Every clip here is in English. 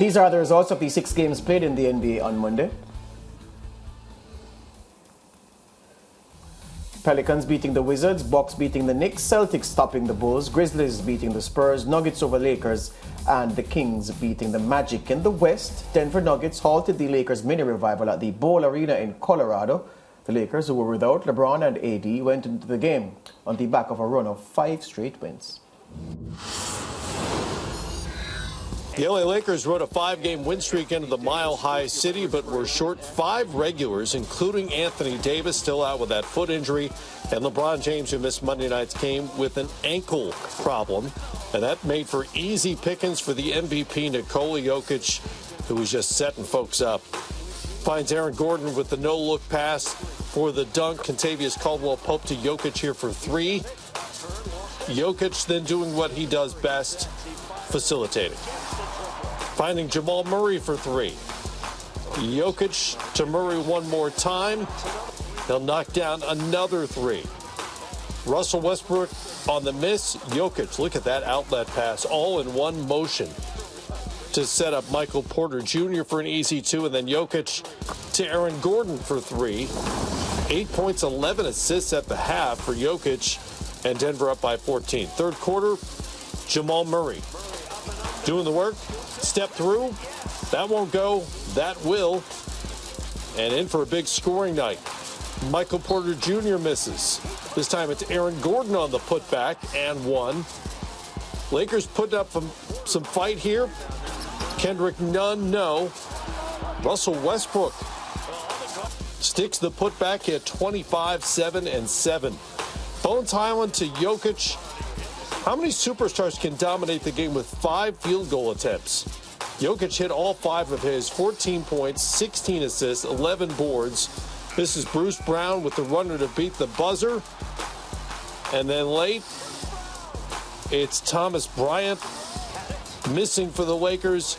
These are the results of the 6 games played in the NBA on Monday. Pelicans beating the Wizards, Bucks beating the Knicks, Celtics stopping the Bulls, Grizzlies beating the Spurs, Nuggets over Lakers, and the Kings beating the Magic. In the West, Denver Nuggets halted the Lakers' mini revival at the Bowl Arena in Colorado. The Lakers, who were without LeBron and AD, went into the game on the back of a run of 5 straight wins. The LA Lakers rode a 5-game win streak into the Mile High City, but were short 5 regulars, including Anthony Davis, still out with that foot injury, and LeBron James, who missed Monday night's game with an ankle problem. And that made for easy pickings for the MVP, Nikola Jokic, who was just setting folks up. Finds Aaron Gordon with the no-look pass for the dunk. Kentavious Caldwell-Pope to Jokic here for 3. Jokic then doing what he does best, facilitating. Finding Jamal Murray for 3. Jokic to Murray one more time. He'll knock down another 3. Russell Westbrook on the miss. Jokic, look at that outlet pass, all in one motion to set up Michael Porter Jr. for an easy 2. And then Jokic to Aaron Gordon for 3. 8 points, 11 assists at the half for Jokic, and Denver up by 14. Third quarter, Jamal Murray doing the work. Step through. That won't go. That will. And in for a big scoring night. Michael Porter Jr. misses. This time it's Aaron Gordon on the putback and 1. Lakers putting up some fight here. Kendrick Nunn, no. Russell Westbrook sticks the putback at 25, 7, and 7. Bones Highland to Jokic. How many superstars can dominate the game with 5 field goal attempts? Jokic hit all 5 of his, 14 points, 16 assists, 11 boards. This is Bruce Brown with the runner to beat the buzzer. And then late, it's Thomas Bryant missing for the Lakers.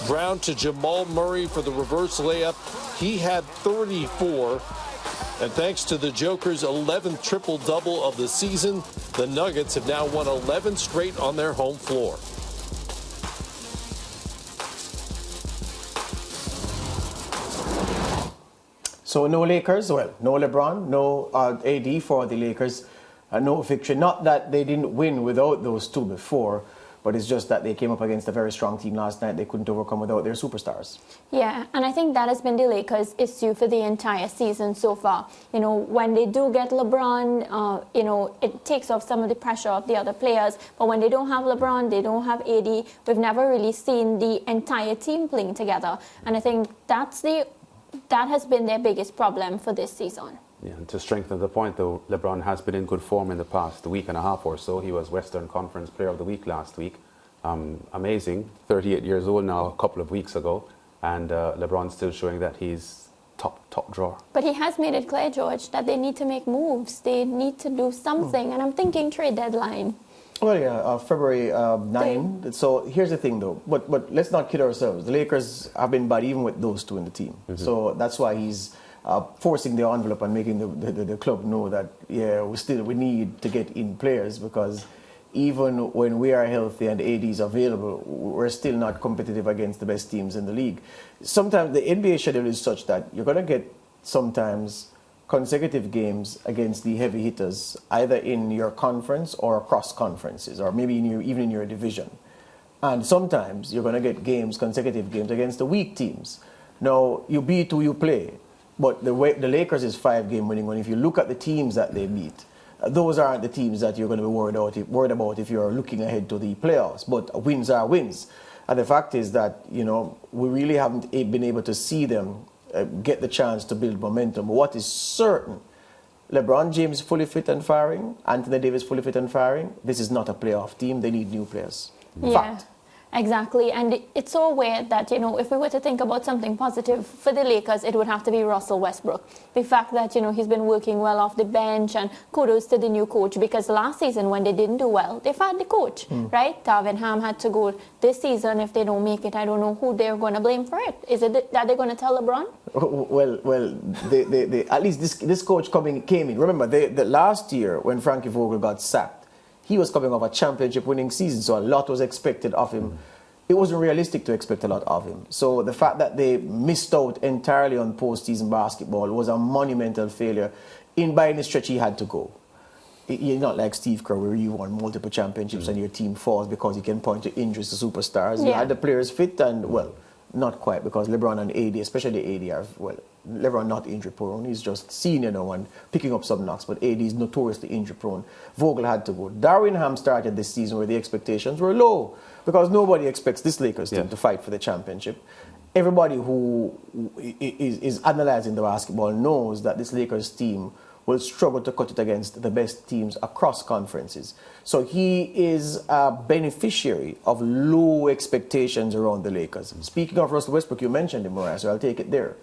Brown to Jamal Murray for the reverse layup. He had 34. And thanks to the Joker's 11th triple-double of the season, the Nuggets have now won 11 straight on their home floor. So no Lakers, well, no LeBron, no AD for the Lakers, no victory. Not that they didn't win without those 2 before, but it's just that they came up against a very strong team last night. They couldn't overcome without their superstars. Yeah, and I think that has been the Lakers' issue for the entire season so far. You know, when they do get LeBron, you know, it takes off some of the pressure off the other players. But when they don't have LeBron, they don't have AD, we've never really seen the entire team playing together. And I think that has been their biggest problem for this season. Yeah, and to strengthen the point, though, LeBron has been in good form in the past week and a half or so. He was Western Conference Player of the Week last week. Amazing, 38 years old now, a couple of weeks ago. And LeBron's still showing that he's top drawer. But he has made it clear, George, that they need to make moves. They need to do something. And I'm thinking trade deadline. Well, yeah, February 9. So here's the thing, though. But let's not kid ourselves. The Lakers have been bad even with those 2 in the team. So that's why he's forcing the envelope and making the club know that, yeah, we need to get in players, because even when we are healthy and AD is available, we're still not competitive against the best teams in the league. Sometimes the NBA schedule is such that you're going to get sometimes consecutive games against the heavy hitters, either in your conference or across conferences, or maybe even in your division. And sometimes you're going to get consecutive games against the weak teams. Now, you beat who you play. But the Lakers is 5-game winning run. If you look at the teams that they beat, those aren't the teams that you're going to be worried about if you're looking ahead to the playoffs. But wins are wins. And the fact is that, you know, we really haven't been able to see them get the chance to build momentum. But what is certain, LeBron James fully fit and firing, Anthony Davis fully fit and firing, this is not a playoff team. They need new players. Yeah. Fact. Exactly, and it's so weird that, you know, if we were to think about something positive for the Lakers, it would have to be Russell Westbrook. The fact that, you know, he's been working well off the bench, and kudos to the new coach, because last season when they didn't do well, they fired the coach, right? Darvin Ham had to go. This season, if they don't make it, I don't know who they're going to blame for it. Is it that they're going to tell LeBron? Well, they at least this coach came in. Remember, the last year when Frankie Vogel got sacked, he was coming off a championship winning season, so a lot was expected of him. it wasn't realistic to expect a lot of him. So the fact that they missed out entirely on postseason basketball was a monumental failure. By any stretch, he had to go. You're not like Steve Kerr, where you won multiple championships and your team falls because you can point to injuries to superstars. You had the players fit, and, well, not quite, because LeBron and AD, especially AD, are, well, LeBron not injury prone. He's just senior now and picking up some knocks, but AD is notoriously injury prone. Vogel had to go. Darwin Ham started this season where the expectations were low, because nobody expects this Lakers team to fight for the championship. Everybody who is analyzing the basketball knows that this Lakers team will struggle to cut it against the best teams across conferences. So he is a beneficiary of low expectations around the Lakers. Speaking of Russell Westbrook, you mentioned him, Mariah, so I'll take it there.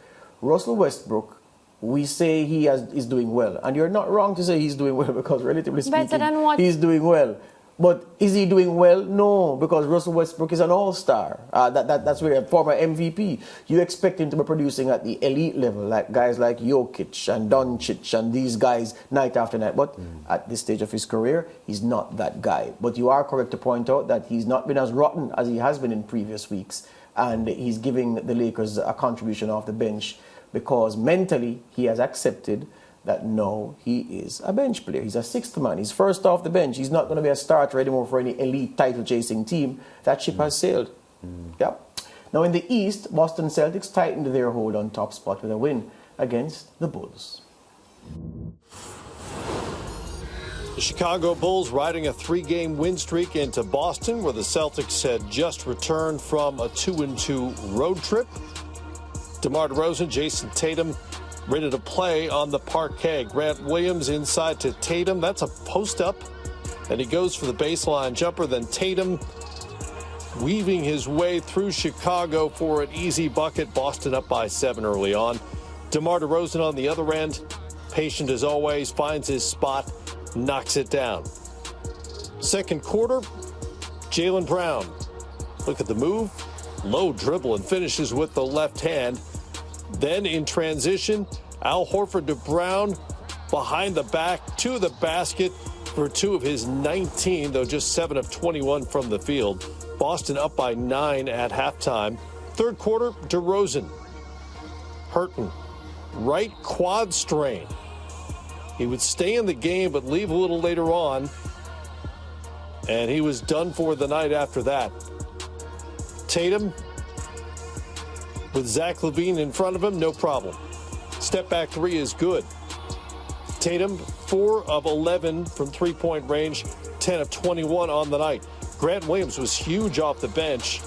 Russell Westbrook, we say is doing well. And you're not wrong to say he's doing well, because relatively speaking, he's doing well. But is he doing well? No, because Russell Westbrook is an all-star. That's where a former MVP. You expect him to be producing at the elite level, like guys like Jokic and Doncic and these guys night after night. But at this stage of his career, he's not that guy. But you are correct to point out that he's not been as rotten as he has been in previous weeks. And he's giving the Lakers a contribution off the bench, because mentally he has accepted that no, he is a bench player. He's a sixth man. He's first off the bench. He's not going to be a starter anymore for any elite title-chasing team. That ship has sailed. Yep. Now in the East, Boston Celtics tightened their hold on top spot with a win against the Bulls. The Chicago Bulls riding a 3-game win streak into Boston, where the Celtics had just returned from a 2-2 road trip. DeMar DeRozan, Jason Tatum ready to play on the parquet. Grant Williams inside to Tatum. That's a post-up, and he goes for the baseline jumper. Then Tatum weaving his way through Chicago for an easy bucket. Boston up by 7 early on. DeMar DeRozan on the other end, patient as always, finds his spot, knocks it down. Second quarter, Jaylen Brown. Look at the move. Low dribble and finishes with the left hand. Then in transition, Al Horford to Brown, behind the back to the basket for 2 of his 19, though just 7 of 21 from the field. Boston up by 9 at halftime. Third quarter, DeRozan hurting. Right quad strain. He would stay in the game but leave a little later on, and he was done for the night after that. Tatum with Zach LaVine in front of him, no problem. Step back 3 is good. Tatum, 4 of 11 from three-point range, 10 of 21 on the night. Grant Williams was huge off the bench.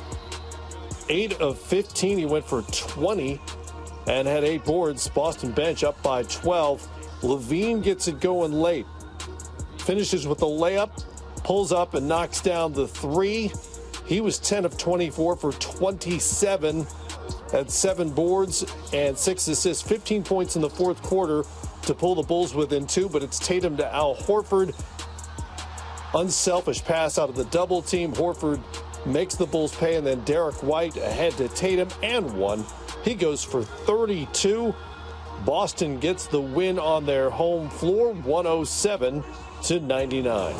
8 of 15, he went for 20 and had 8 boards. Boston bench up by 12. LaVine gets it going late. Finishes with a layup, pulls up and knocks down the 3. He was 10 of 24 for 27. Had 7 boards and 6 assists, 15 points in the fourth quarter to pull the Bulls within 2, but it's Tatum to Al Horford. Unselfish pass out of the double team. Horford makes the Bulls pay, and then Derek White ahead to Tatum and 1. He goes for 32. Boston gets the win on their home floor, 107-99.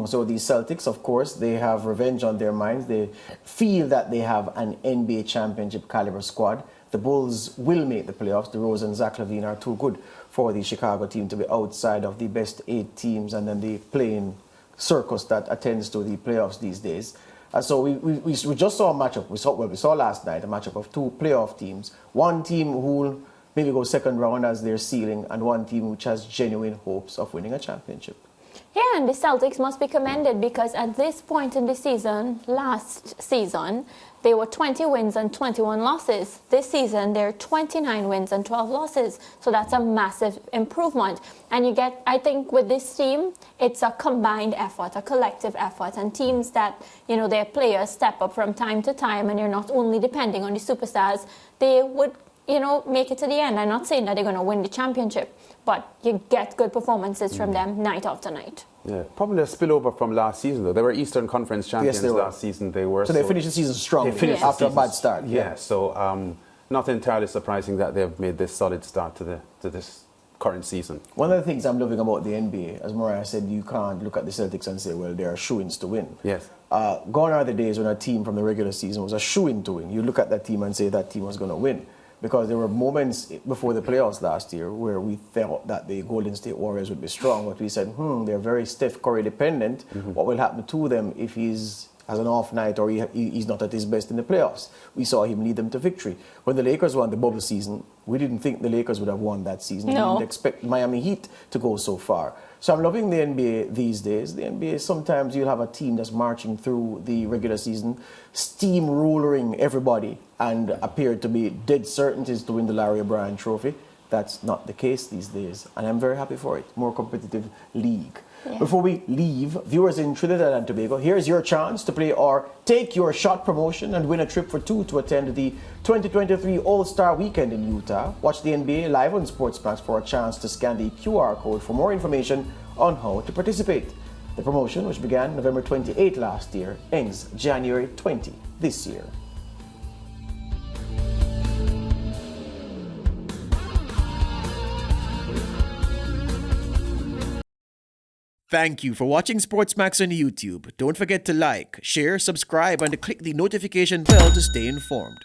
So the Celtics, of course, they have revenge on their minds. They feel that they have an NBA championship caliber squad. The Bulls will make the playoffs. DeRozan and Zach LaVine are too good for the Chicago team to be outside of the best 8 teams and then the playing circus that attends to the playoffs these days. So we just saw a matchup. We saw last night a matchup of 2 playoff teams. One team who will maybe go second round as their ceiling, and one team which has genuine hopes of winning a championship. Yeah, and the Celtics must be commended, because at this point in the season, last season, they were 20 wins and 21 losses. This season, they're 29 wins and 12 losses. So that's a massive improvement. And you get, I think with this team, it's a combined effort, a collective effort. And teams that, you know, their players step up from time to time, and you're not only depending on the superstars, they would, you know, make it to the end. I'm not saying that they're going to win the championship, but you get good performances from them night after night. Yeah, probably a spillover from last season, though. They were Eastern Conference champions last season. They were. So they finished the season strong after a bad start. Yeah, so not entirely surprising that they've made this solid start to this current season. One of the things I'm loving about the NBA, as Mariah said, you can't look at the Celtics and say, well, they are shoo-ins to win. Yes. Gone are the days when a team from the regular season was a shoo-in to win. You look at that team and say that team was going to win. Because there were moments before the playoffs last year where we felt that the Golden State Warriors would be strong, but we said, they're very Steph Curry dependent. What will happen to them if he's has an off night or he's not at his best in the playoffs? We saw him lead them to victory. When the Lakers won the bubble season, we didn't think the Lakers would have won that season. No. We didn't expect Miami Heat to go so far. So I'm loving the NBA these days. The NBA, sometimes you'll have a team that's marching through the regular season, steamrolling everybody, and appear to be dead certainties to win the Larry O'Brien trophy. That's not the case these days, and I'm very happy for it. More competitive league. Yeah. Before we leave, viewers in Trinidad and Tobago, here's your chance to play or take your shot promotion and win a trip for two to attend the 2023 All-Star Weekend in Utah. Watch the NBA live on Sportsmax for a chance to scan the QR code for more information on how to participate. The promotion, which began November 28 last year, ends January 20 this year. Thank you for watching Sportsmax on YouTube. Don't forget to like, share, subscribe, and to click the notification bell to stay informed.